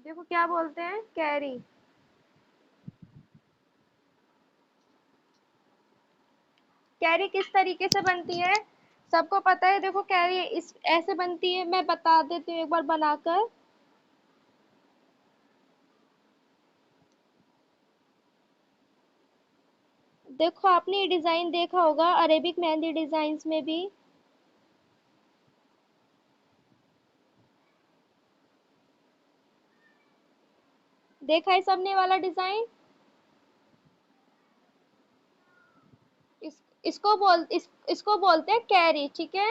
देखो क्या बोलते हैं, कैरी। कैरी किस तरीके से बनती है, सबको पता है। देखो कैरी इस ऐसे बनती है, मैं बता देती हूँ एक बार बनाकर। देखो आपने ये डिजाइन देखा होगा अरेबिक मेहंदी डिजाइन्स में भी। देखा है सबने वाला डिजाइन। इसको बोलते हैं कैरी, ठीक है।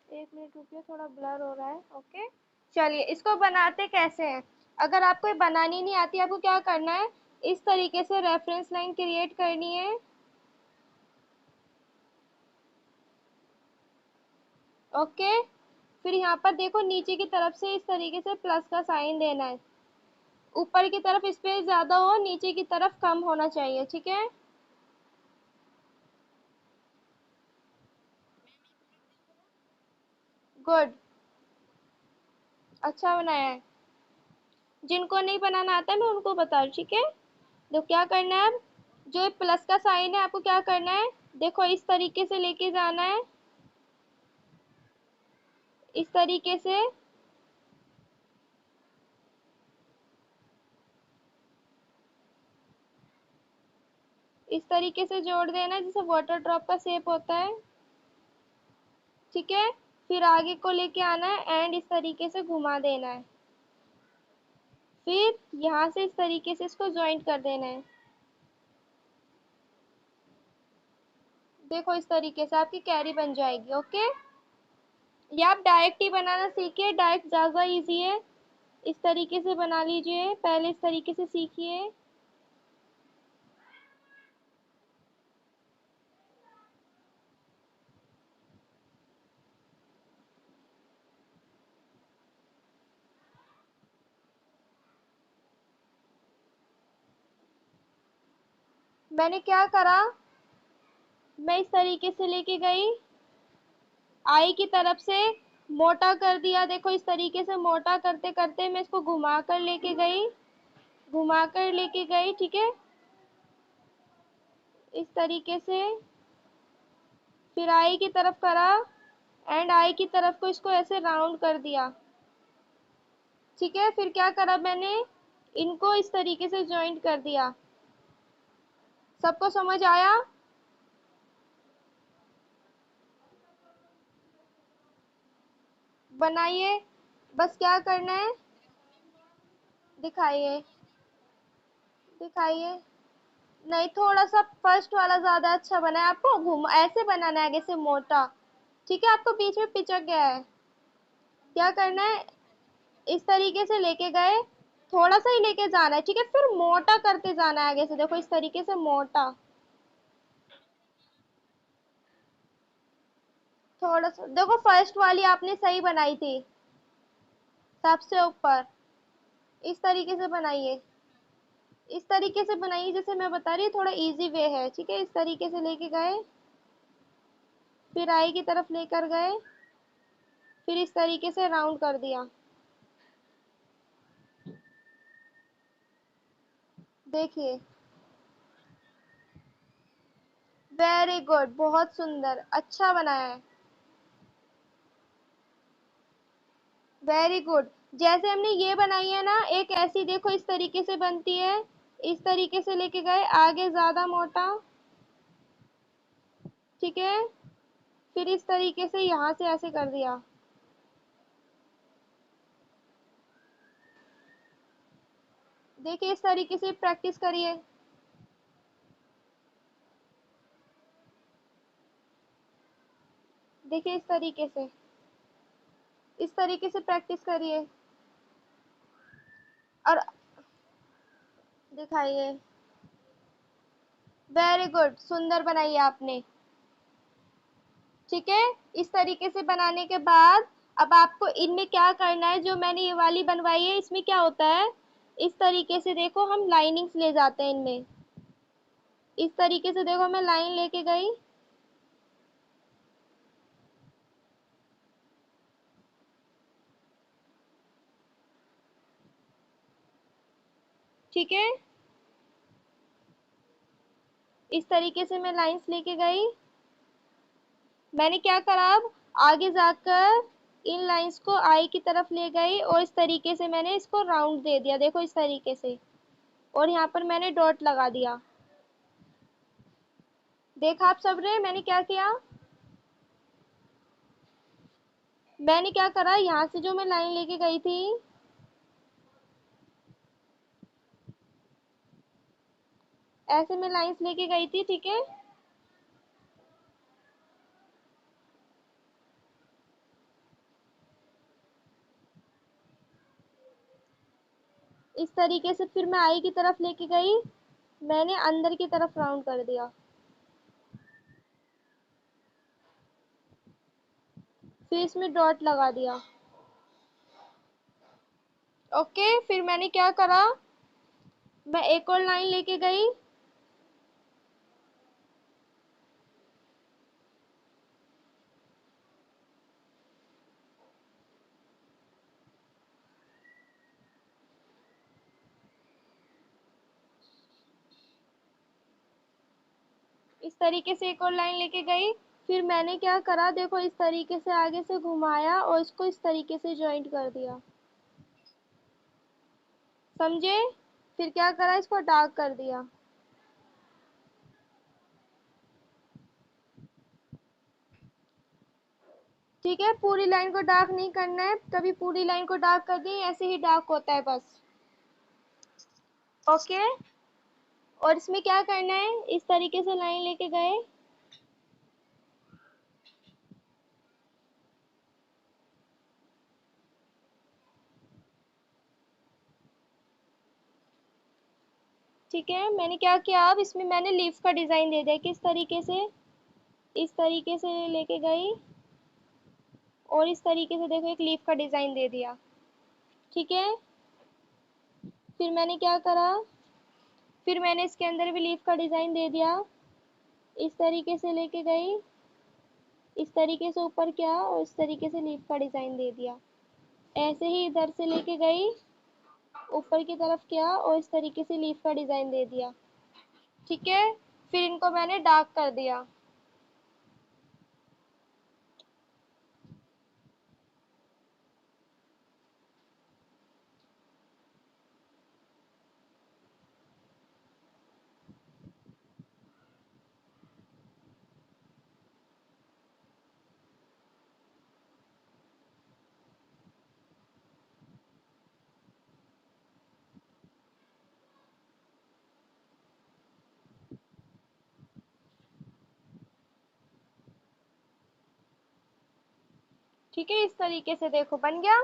एक मिनट रुकिए, थोड़ा ब्लर हो रहा है। ओके, चलिए इसको बनाते कैसे हैं। अगर आपको ये बनानी नहीं आती, आपको क्या करना है, इस तरीके से रेफरेंस लाइन क्रिएट करनी है। ओके, फिर यहाँ पर देखो नीचे की तरफ से इस तरीके से प्लस का साइन देना है। ऊपर की तरफ स्पेस ज्यादा हो, नीचे की तरफ कम होना चाहिए, ठीक है। गुड, अच्छा बनाया है। जिनको नहीं बनाना आता मैं उनको बता रही हूँ, ठीक है। तो क्या करना है अब, जो प्लस का साइन है आपको क्या करना है, देखो इस तरीके से लेके जाना है, इस तरीके से। इस तरीके से जोड़ देना है जैसे वाटर ड्रॉप का शेप होता है, ठीक है। फिर आगे को लेके आना है एंड इस तरीके से घुमा देना है। फिर यहाँ से इस तरीके से इसको ज्वाइंट कर देना है। देखो इस तरीके से आपकी कैरी बन जाएगी। ओके, या आप डायरेक्ट ही बनाना सीखिए, डायरेक्ट ज़्यादा इजी है। इस तरीके से बना लीजिए, पहले इस तरीके से सीखिए। मैंने क्या करा, मैं इस तरीके से लेके गई, आई की तरफ से मोटा कर दिया। देखो इस तरीके से मोटा करते करते मैं इसको घुमा कर लेके गई, घुमा कर लेके गई, ठीक है। इस तरीके से फिर आई की तरफ करा एंड आई की तरफ को इसको ऐसे राउंड कर दिया, ठीक है। फिर क्या करा मैंने, इनको इस तरीके से ज्वाइंट कर दिया। सबको समझ आया। बनाइए, बस क्या करना है, दिखाइए, दिखाइए। नहीं, थोड़ा सा फर्स्ट वाला ज्यादा अच्छा बना है, आपको घुमा ऐसे बनाना है आगे से मोटा, ठीक है। आपको बीच में पिचक गया है, क्या करना है, इस तरीके से लेके गए, थोड़ा सा ही लेके जाना है, ठीक है। फिर मोटा करते जाना है आगे से, देखो इस तरीके से मोटा। थोड़ा सा देखो, फर्स्ट वाली आपने सही बनाई थी, सबसे ऊपर। इस तरीके से बनाइए, इस तरीके से बनाइए जैसे मैं बता रही हूँ, थोड़ा इजी वे है, ठीक है। इस तरीके से लेके गए, फिर आई की तरफ लेकर गए, फिर इस तरीके से राउंड कर दिया। देखिए, वेरी गुड, बहुत सुंदर, अच्छा बनाया है। Very good. जैसे हमने ये बनाई है ना, एक ऐसी देखो इस तरीके से बनती है, इस तरीके से लेके गए आगे ज्यादा मोटा, ठीक है। फिर इस तरीके से यहाँ से ऐसे कर दिया। देखिए इस तरीके से प्रैक्टिस करिए। देखिए इस तरीके से प्रैक्टिस करिए और दिखाइए। वेरी गुड, सुंदर बनाई है आपने, ठीक है। इस तरीके से बनाने के बाद अब आपको इनमें क्या करना है, जो मैंने ये वाली बनवाई है इसमें क्या होता है, इस तरीके से देखो हम लाइनिंग्स ले जाते हैं इनमें। इस तरीके से देखो मैं लाइन लेके गई। ठीक है, इस तरीके से मैं लाइंस लेके गई। मैंने क्या करा, अब आगे जाकर इन लाइंस को आई की तरफ ले गई और इस तरीके से मैंने इसको राउंड दे दिया, देखो इस तरीके से। और यहाँ पर मैंने डॉट लगा दिया। देखा आप सब ने मैंने क्या किया। मैंने क्या करा, यहाँ से जो मैं लाइन लेके गई थी, ऐसे मैं लाइंस लेके गई थी, ठीक है। इस तरीके से फिर मैं आई की तरफ लेके गई, मैंने अंदर की तरफ राउंड कर दिया, फिर इसमें डॉट लगा दिया। ओके, फिर मैंने क्या करा, मैं एक और लाइन लेके गई। इस तरीके से एक और लाइन लेके गई। फिर मैंने क्या करा, देखो इस तरीके से आगे से घुमाया और इसको इस तरीके से ज्वाइंट कर दिया, समझे। फिर क्या करा, इसको डार्क कर दिया। ठीक है, पूरी लाइन को डार्क नहीं करना है, कभी पूरी लाइन को डार्क कर दी ऐसे ही डार्क होता है बस। ओके, और इसमें क्या करना है, इस तरीके से लाइन लेके गए। ठीक है, मैंने क्या किया, अब इसमें मैंने लीफ का डिजाइन दे दिया, किस तरीके से, इस तरीके से लेके गई और इस तरीके से देखो एक लीफ का डिजाइन दे दिया। ठीक है, फिर मैंने क्या करा, फिर मैंने इसके अंदर भी लीफ का डिजाइन दे दिया, इस तरीके से लेके गई, इस तरीके से ऊपर किया और इस तरीके से लीफ का डिजाइन दे दिया। ऐसे ही इधर से लेके गई, ऊपर की तरफ किया और इस तरीके से लीफ का डिजाइन दे दिया। ठीक है, फिर इनको मैंने डार्क कर दिया। ठीक है, इस तरीके से देखो बन गया।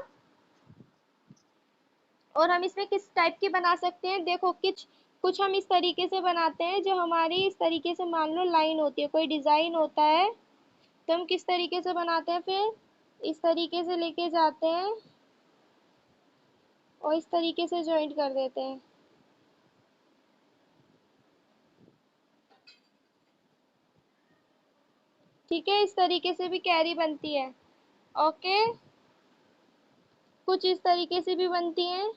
और हम इसमें किस टाइप की बना सकते हैं, देखो कुछ कुछ हम इस तरीके से बनाते हैं, जो हमारी इस तरीके से मान लो लाइन होती है, कोई डिजाइन होता है, तो हम किस तरीके से बनाते हैं, फिर इस तरीके से लेके जाते हैं और इस तरीके से ज्वाइंट कर देते हैं। ठीक है, इस तरीके से भी कैरी बनती है। ओके, कुछ इस तरीके से भी बनती हैं।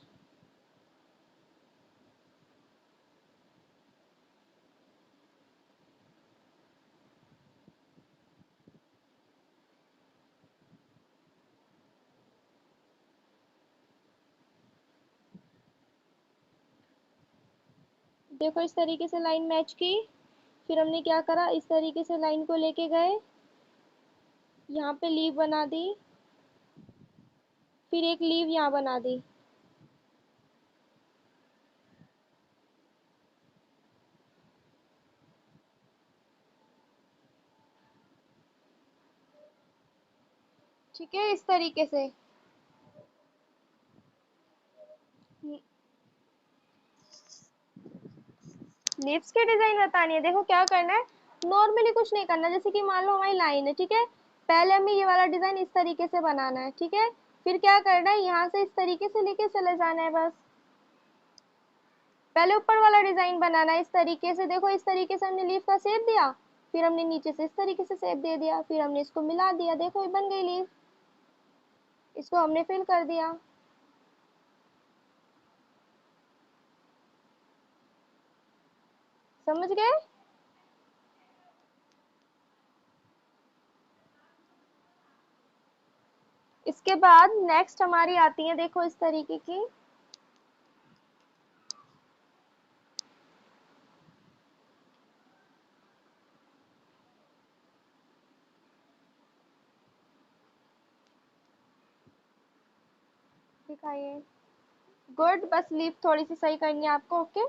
देखो इस तरीके से लाइन मैच की, फिर हमने क्या करा, इस तरीके से लाइन को लेके गए, यहाँ पे लीव बना दी, फिर एक लीव यहाँ बना दी। ठीक है, इस तरीके से लीव्स की डिजाइन बतानी है। देखो क्या करना है, नॉर्मली कुछ नहीं करना, जैसे कि मान लो हमारी लाइन है, ठीक है, पहले हमें ये वाला डिजाइन इस तरीके से बनाना है, ठीक है। फिर क्या करना है, यहाँ से इस तरीके से लेके चले जाना है बस। पहले ऊपर वाला डिजाइन बनाना है इस तरीके से। देखो इस तरीके से हमने लीफ का शेप दिया, फिर हमने नीचे से इस तरीके से शेप दे दिया, फिर हमने इसको मिला दिया, देखो ये बन गई लीफ। इसको हमने फिल कर दिया। समझ गए? इसके बाद नेक्स्ट हमारी आती है, देखो इस तरीके की। दिखाइए। गुड, बस लीफ थोड़ी सी सही करनी है आपको। ओके,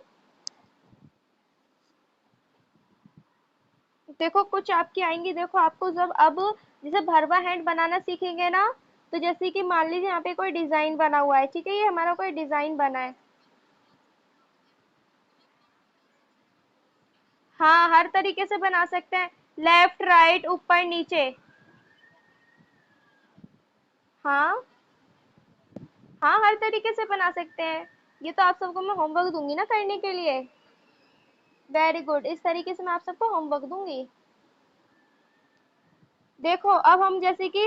देखो कुछ आपकी आएंगी। देखो आपको जब अब जैसे भरवा हैंड बनाना सीखेंगे ना, तो जैसे कि मान लीजिए यहाँ पे कोई डिजाइन बना हुआ है, ठीक है, ये हमारा कोई डिजाइन बना है। हाँ, हर तरीके से बना सकते हैं, लेफ्ट राइट ऊपर नीचे। हाँ हाँ, हर तरीके से बना सकते हैं। ये तो आप सबको मैं होमवर्क दूंगी ना करने के लिए। वेरी गुड, इस तरीके से मैं आप सबको होमवर्क दूंगी। देखो अब हम जैसे कि,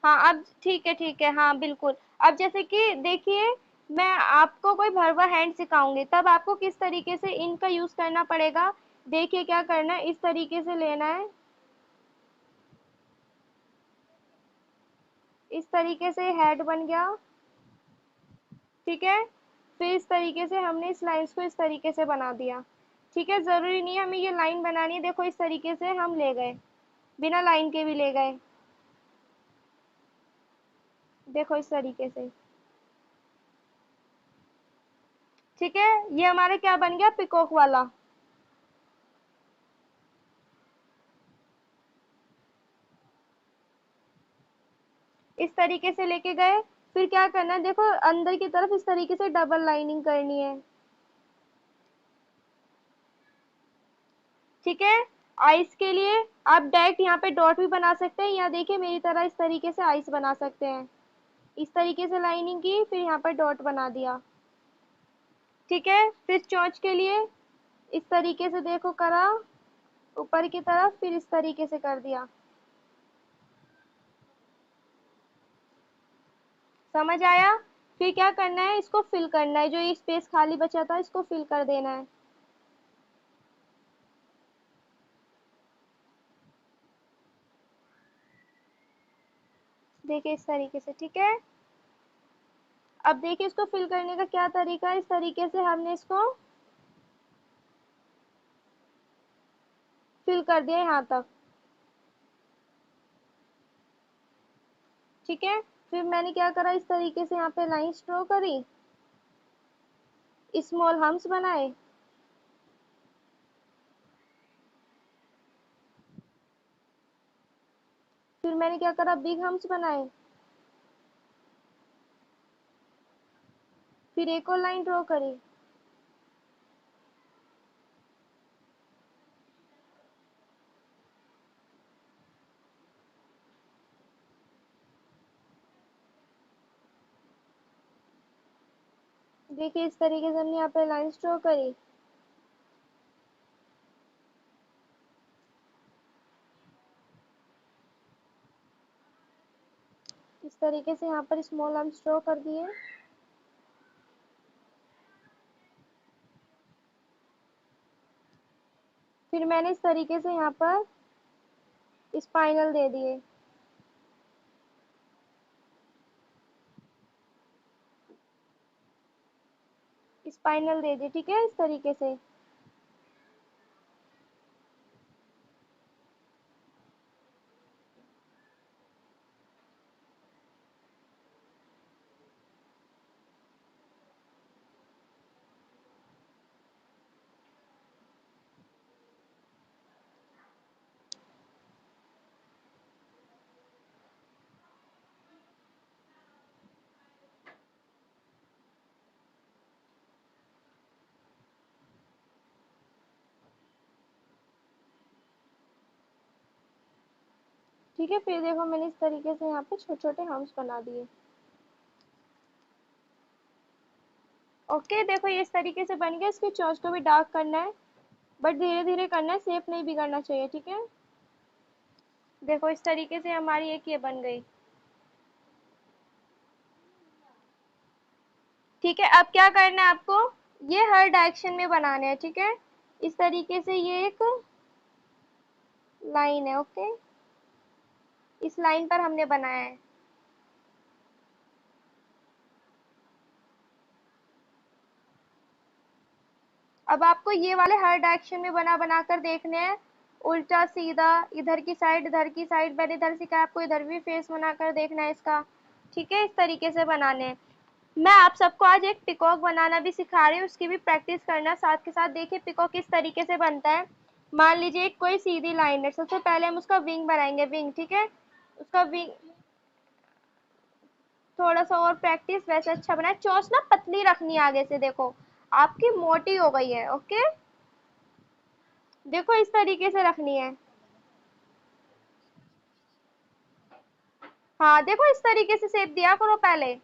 हाँ अब ठीक है, ठीक है, हाँ बिल्कुल। अब जैसे कि देखिए, मैं आपको कोई भरवा हैंड सिखाऊंगी, तब आपको किस तरीके से इनका यूज करना पड़ेगा। देखिए क्या करना है, इस तरीके से लेना है, इस तरीके से हेड बन गया, ठीक है। फिर इस तरीके से हमने इस लाइंस को इस तरीके से बना दिया, ठीक है। जरूरी नहीं है हमें ये लाइन बनानी है, देखो इस तरीके से हम ले गए, बिना लाइन के भी ले गए, देखो इस तरीके से, ठीक है। ये हमारा क्या बन गया, पिकॉक वाला। इस तरीके से लेके गए, फिर क्या करना है, देखो अंदर की तरफ इस तरीके से डबल लाइनिंग करनी है, ठीक है। आइस के लिए आप डायरेक्ट यहाँ पे डॉट भी बना सकते हैं, या देखिए मेरी तरह इस तरीके से आइस बना सकते हैं। इस तरीके से लाइनिंग की, फिर यहाँ पर डॉट बना दिया, ठीक है। फिर चोंच के लिए इस तरीके से देखो करा, ऊपर की तरफ, फिर इस तरीके से कर दिया। समझ आया? फिर क्या करना है, इसको फिल करना है, जो ये स्पेस खाली बचा था इसको फिल कर देना है। देखिए इस तरीके से, ठीक है। अब देखिए इसको फिल करने का क्या तरीका है, इस तरीके से हमने इसको फिल कर दिया यहाँ तक, ठीक है। फिर मैंने क्या करा, इस तरीके से यहाँ पे लाइन ड्रॉ करी, स्मॉल हम्स बनाए, फिर मैंने क्या करा, बिग हम्स बनाए, फिर एक और लाइन ड्रॉ करी, देखिए इस तरीके से हमने यहाँ पे लाइन ड्रॉ करी। इस तरीके से यहाँ पर स्मॉल आर्म्स ड्रॉ कर दिए, फिर मैंने इस तरीके से यहाँ पर स्पाइनल दे दिए, स्पाइनल दे दिए, ठीक है, इस तरीके से। ठीक है, फिर देखो मैंने इस तरीके से यहाँ पे छोटे छोटे हम्स बना दिए। ओके, देखो ये इस तरीके से बन गया। इसकी चोंच को भी डार्क करना है, बट धीरे धीरे करना है, शेप नहीं बिगड़ना चाहिए, ठीक है। देखो इस तरीके से हमारी एक ये बन गई। ठीक है, अब क्या करना है आपको, ये हर डायरेक्शन में बनाने हैं, ठीक है। इस तरीके से ये एक लाइन है, ओके। इस लाइन पर हमने बनाया है। अब आपको ये वाले हर डायरेक्शन में बना बना कर देखने हैं, उल्टा सीधा, इधर की साइड, इधर की साइड। मैंने इधर सिखाया, आपको इधर भी फेस बनाकर देखना है इसका, ठीक है। इस तरीके से बनाने हैं। मैं आप सबको आज एक पिकॉक बनाना भी सिखा रही हूँ, उसकी भी प्रैक्टिस करना साथ के साथ। देखिए पिकॉक किस तरीके से बनता है। मान लीजिए एक कोई सीधी लाइन है, सबसे पहले हम उसका विंग बनाएंगे, विंग, ठीक है। उसका विंग, थोड़ा सा और प्रैक्टिस, वैसे अच्छा बना है। चोंच ना पतली रखनी है आगे से, देखो आपकी मोटी हो गई है, ओके। देखो इस तरीके से रखनी है। हाँ देखो इस तरीके से शेप दिया करो पहले,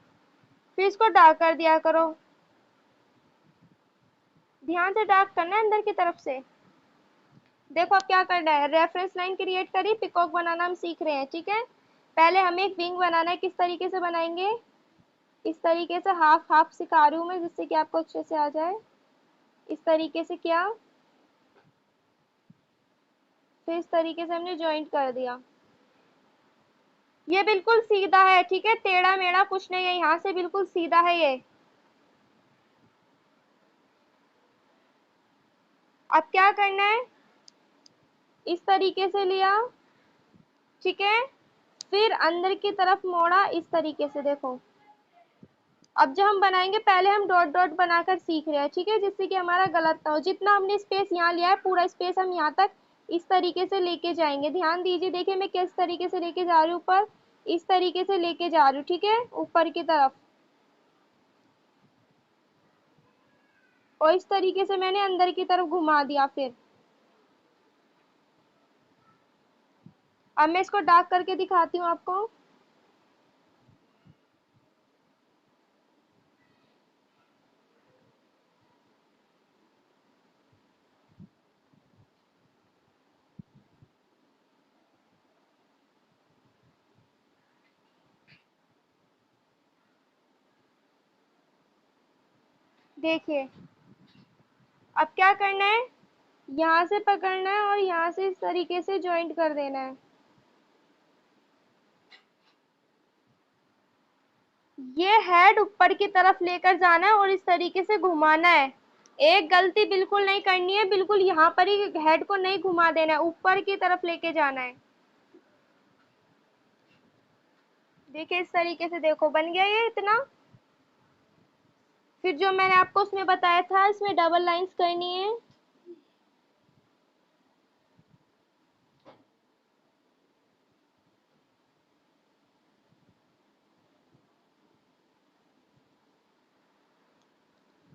फिर इसको डार्क कर दिया करो। ध्यान से डार्क करना है अंदर की तरफ से। देखो अब क्या करना है, रेफरेंस लाइन क्रिएट करी, पिकॉक बनाना हम सीख रहे हैं, ठीक है। पहले हमें एक विंग बनाना है, किस तरीके से बनाएंगे, इस तरीके से हाफ हाफ सिखा रही हूँ मैं, जिससे कि आपको अच्छे से आ जाए। इस तरीके से किया, फिर इस तरीके से हमने ज्वाइंट कर दिया। ये बिल्कुल सीधा है, ठीक है, टेढ़ा मेढ़ा कुछ नहीं है, यहाँ से बिल्कुल सीधा है ये। अब क्या करना है, इस तरीके से लिया, ठीक है, फिर अंदर की तरफ मोड़ा इस तरीके से, देखो। अब जो हम बनाएंगे, पहले हम डॉट डॉट बनाकर सीख रहे हैं, ठीक है, जिससे कि हमारा गलत ना हो। जितना हमने स्पेस यहाँ लिया है, पूरा स्पेस हम यहाँ तक इस तरीके से लेके जाएंगे। ध्यान दीजिए, देखिए मैं किस तरीके से लेके जा रही हूँ ऊपर, इस तरीके से लेके जा रही हूँ, ठीक है, ऊपर की तरफ। और इस तरीके से मैंने अंदर की तरफ घुमा दिया। फिर अब मैं इसको डार्क करके दिखाती हूँ आपको। देखिए अब क्या करना है, यहाँ से पकड़ना है और यहाँ से इस तरीके से ज्वाइंट कर देना है। ये हेड ऊपर की तरफ लेकर जाना है और इस तरीके से घुमाना है। एक गलती बिल्कुल नहीं करनी है, बिल्कुल यहाँ पर ही हेड को नहीं घुमा देना है, ऊपर की तरफ लेके जाना है। देखिए इस तरीके से, देखो बन गया ये इतना। फिर जो मैंने आपको उसमें बताया था, इसमें डबल लाइंस करनी है।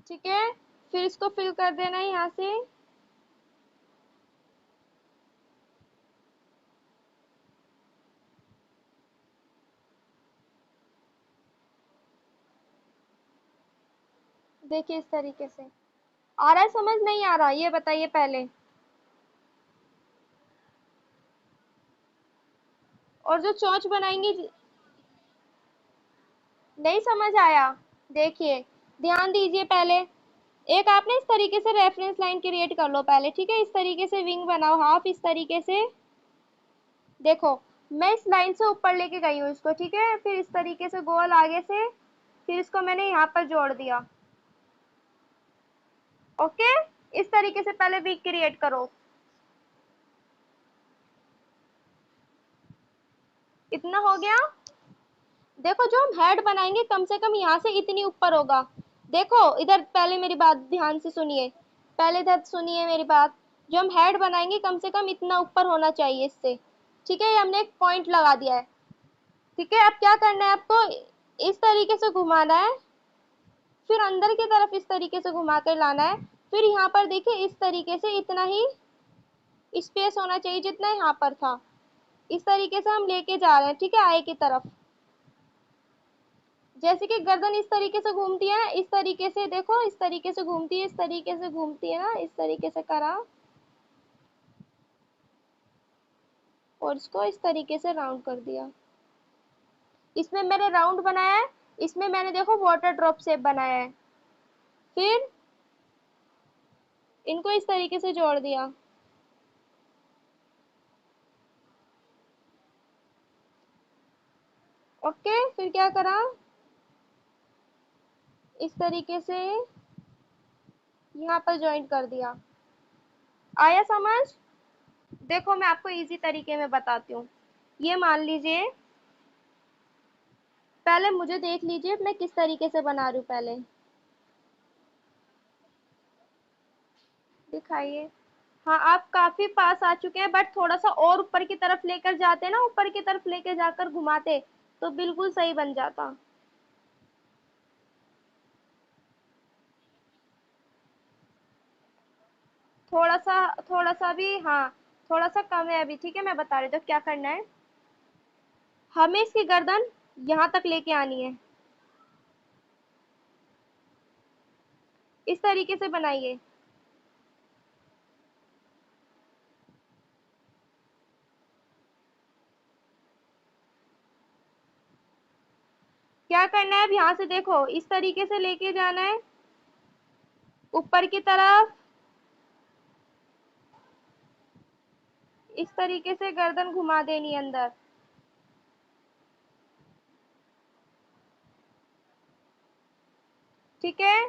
ठीक है, फिर इसको फिल कर देना है यहाँ से। देखिए इस तरीके से आ रहा है, समझ नहीं आ रहा ये बताइए पहले। और जो चोंच बनाएंगे, नहीं समझ आया, देखिए ध्यान दीजिए पहले। एक आपने इस तरीके से रेफरेंस लाइन क्रिएट कर लो पहले, ठीक है। इस तरीके से विंग बनाओ हाफ, इस तरीके से। देखो मैं इस लाइन से ऊपर लेके गई हूँ इसको, ठीक है, फिर इस तरीके से गोल आगे से, फिर इसको मैंने यहाँ पर जोड़ दिया, ओके। इस तरीके से पहले विंग क्रिएट करो। इतना हो गया। देखो जो हम हेड बनाएंगे, कम से कम यहाँ से इतनी ऊपर होगा। देखो इधर पहले मेरी बात ध्यान से सुनिए, पहले इधर सुनिए मेरी बात। जो हम हेड बनाएंगे, कम से कम इतना ऊपर होना चाहिए इससे, ठीक है। ये हमने एक पॉइंट लगा दिया है, ठीक है। अब क्या करना है आपको, इस तरीके से घुमाना है, फिर अंदर की तरफ इस तरीके से घुमा कर लाना है। फिर यहाँ पर देखिए इस तरीके से इतना ही स्पेस होना चाहिए जितना यहाँ पर था। इस तरीके से हम लेके जा रहे हैं, ठीक है, आगे की तरफ। जैसे कि गर्दन इस तरीके से घूमती है ना, इस तरीके से देखो, इस तरीके से घूमती है, इस तरीके से घूमती है ना, इस तरीके से करा और इसको इस तरीके से राउंड कर दिया। इसमें मैंने राउंड बनाया है, इसमें मैंने देखो वाटर ड्रॉप शेप बनाया है। फिर इनको इस तरीके से जोड़ दिया। ओके, फिर क्या करा, इस तरीके से यहाँ पर ज्वाइन कर दिया। आया समझ? देखो मैं आपको इजी तरीके में बताती हूँ। ये मान लीजिए, पहले मुझे देख लीजिए मैं किस तरीके से बना रही हूँ पहले। दिखाइए। हाँ, आप काफी पास आ चुके हैं, बट थोड़ा सा और ऊपर की तरफ लेकर जाते ना, ऊपर की तरफ लेकर जाकर घुमाते तो बिल्कुल सही बन जाता। थोड़ा सा भी, हाँ, थोड़ा सा कम है अभी। ठीक है, मैं बता रही हूँ तो क्या करना है। हमें इसकी गर्दन यहाँ तक लेके आनी है, इस तरीके से बनाइए। क्या करना है, अब यहाँ से देखो इस तरीके से लेके जाना है ऊपर की तरफ, इस तरीके से गर्दन घुमा देनी है अंदर। ठीक है,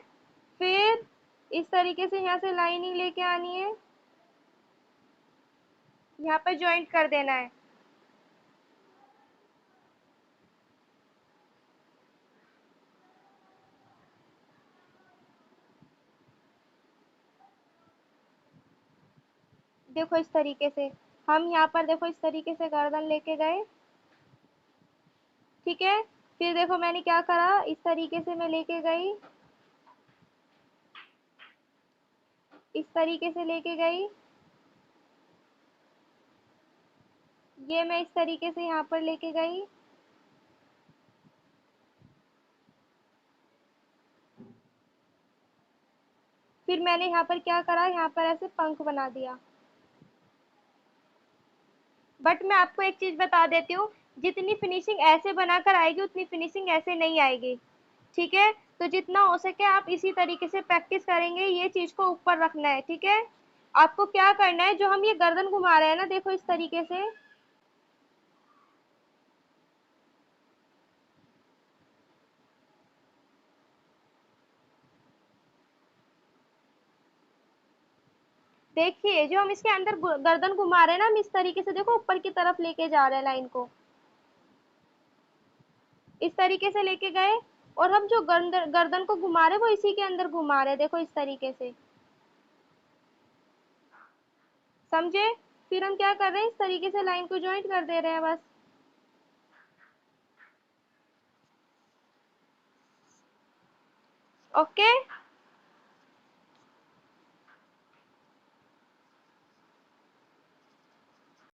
फिर इस तरीके से यहाँ से लाइनिंग लेके आनी है, यहाँ पे ज्वाइंट कर देना है। देखो इस तरीके से, हम यहाँ पर देखो इस तरीके से गर्दन लेके गए। ठीक है, फिर देखो मैंने क्या करा, इस तरीके से मैं लेके गई, इस तरीके से लेके गई, ये मैं इस तरीके से यहाँ पर लेके गई। फिर मैंने यहाँ पर क्या करा, यहाँ पर ऐसे पंख बना दिया। बट मैं आपको एक चीज बता देती हूँ, जितनी फिनिशिंग ऐसे बनाकर आएगी उतनी फिनिशिंग ऐसे नहीं आएगी। ठीक है, तो जितना हो सके आप इसी तरीके से प्रैक्टिस करेंगे, ये चीज को ऊपर रखना है। ठीक है, आपको क्या करना है, जो हम ये गर्दन घुमा रहे हैं ना, देखो इस तरीके से, देखिए जो हम इसके अंदर गर्दन घुमा रहे हैं ना, हम इस तरीके से देखो ऊपर की तरफ लेके जा रहे हैं लाइन को, इस तरीके से लेके गए। और हम जो गर्दन गर्दन को घुमा रहे हैं वो इसी के अंदर घुमा रहे हैं, देखो इस तरीके से। समझे? फिर हम क्या कर रहे हैं, इस तरीके से लाइन को ज्वाइंट कर दे रहे हैं बस। ओके,